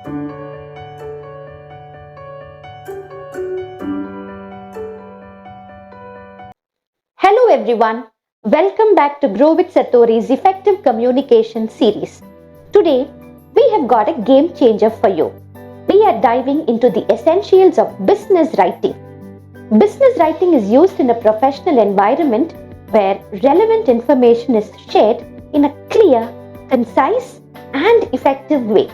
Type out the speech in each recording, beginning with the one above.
Hello everyone, welcome back to Grow with Satori's Effective Communication series. Today, we have got a game changer for you. We are diving into the essentials of business writing. Business writing is used in a professional environment where relevant information is shared in a clear, concise, and effective way.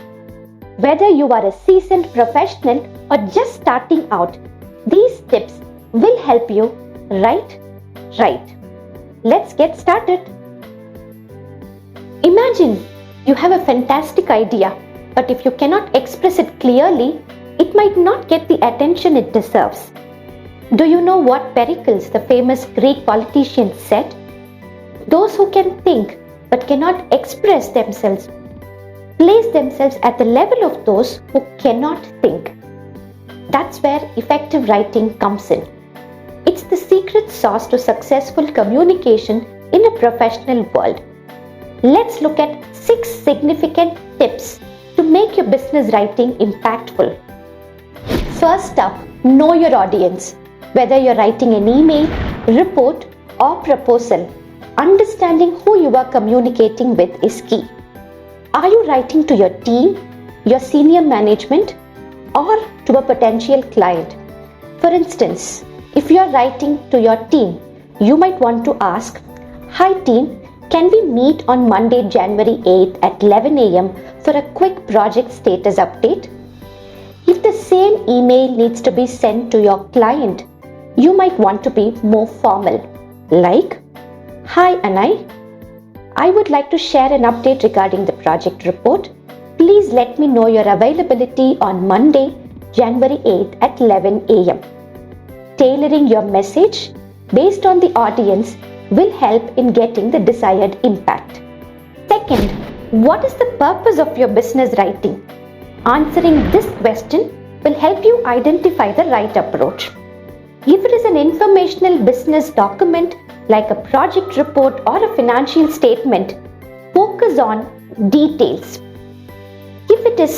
Whether you are a seasoned professional or just starting out, these tips will help you write right. Let's get started. Imagine you have a fantastic idea, but if you cannot express it clearly, it might not get the attention it deserves. Do you know what Pericles, the famous Greek politician, said? Those who can think but cannot express themselves place themselves at the level of those who cannot think. That's where effective writing comes in. It's the secret sauce to successful communication in a professional world. Let's look at 6 significant tips to make your business writing impactful. First up, know your audience. Whether you're writing an email, report, or proposal, understanding who you are communicating with is key. Are you writing to your team, your senior management, or to a potential client? For instance, if you are writing to your team, you might want to ask, "Hi team, can we meet on Monday, January 8th at 11 a.m. for a quick project status update?" If the same email needs to be sent to your client, you might want to be more formal, like, "Hi Anai, I would like to share an update regarding the project report. Please let me know your availability on Monday, January 8th at 11 a.m. Tailoring your message based on the audience will help in getting the desired impact. Second, what is the purpose of your business writing? Answering this question will help you identify the right approach. If it is an informational business document like a project report or a financial statement, focus on details. If it is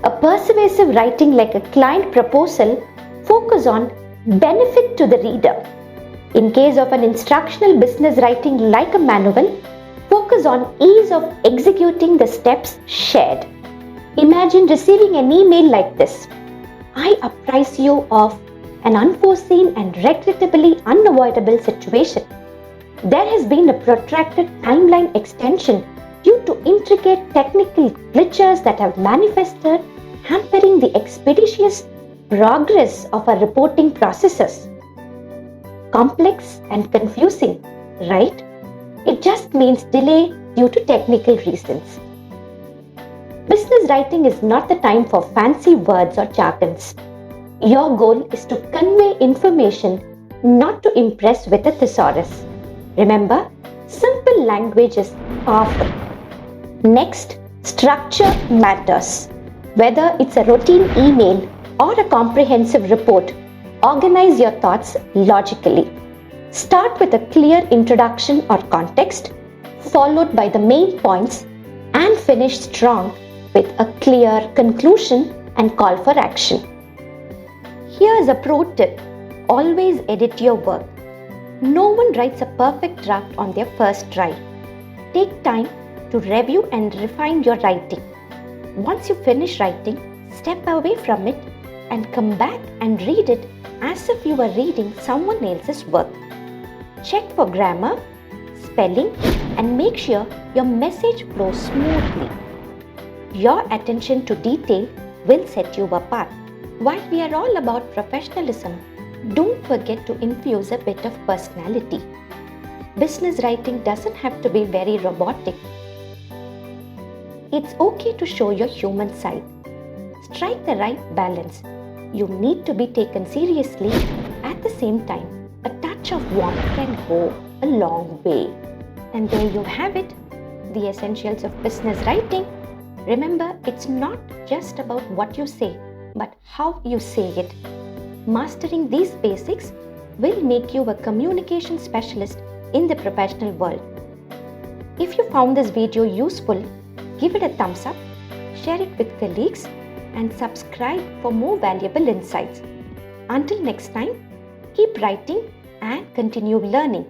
a persuasive writing like a client proposal, focus on benefit to the reader. In case of an instructional business writing like a manual, focus on ease of executing the steps shared. Imagine receiving an email like this: "I apprise you of an unforeseen and regrettably unavoidable situation. There has been a protracted timeline extension due to intricate technical glitches that have manifested, hampering the expeditious progress of our reporting processes." Complex and confusing, right? It just means delay due to technical reasons. Business writing is not the time for fancy words or jargons. Your goal is to convey information, not to impress with a thesaurus. Remember, simple language is powerful. Next, structure matters. Whether it's a routine email or a comprehensive report, organize your thoughts logically. Start with a clear introduction or context, followed by the main points, and finish strong with a clear conclusion and call for action. Here's a pro tip: always edit your work. No one writes a perfect draft on their first try. Take time to review and refine your writing. Once you finish writing, step away from it and come back and read it as if you were reading someone else's work. Check for grammar, spelling, and make sure your message flows smoothly. Your attention to detail will set you apart. While we are all about professionalism, don't forget to infuse a bit of personality. Business writing doesn't have to be very robotic. It's okay to show your human side. Strike the right balance. You need to be taken seriously. At the same time, a touch of warmth can go a long way. And there you have it, the essentials of business writing. Remember, it's not just about what you say, but how you say it. Mastering these basics will make you a communication specialist in the professional world. If you found this video useful, give it a thumbs up, share it with colleagues, and subscribe for more valuable insights. Until next time, keep writing and continue learning.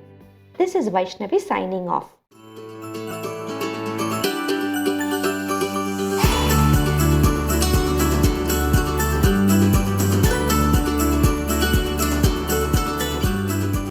This is Vaishnavi signing off.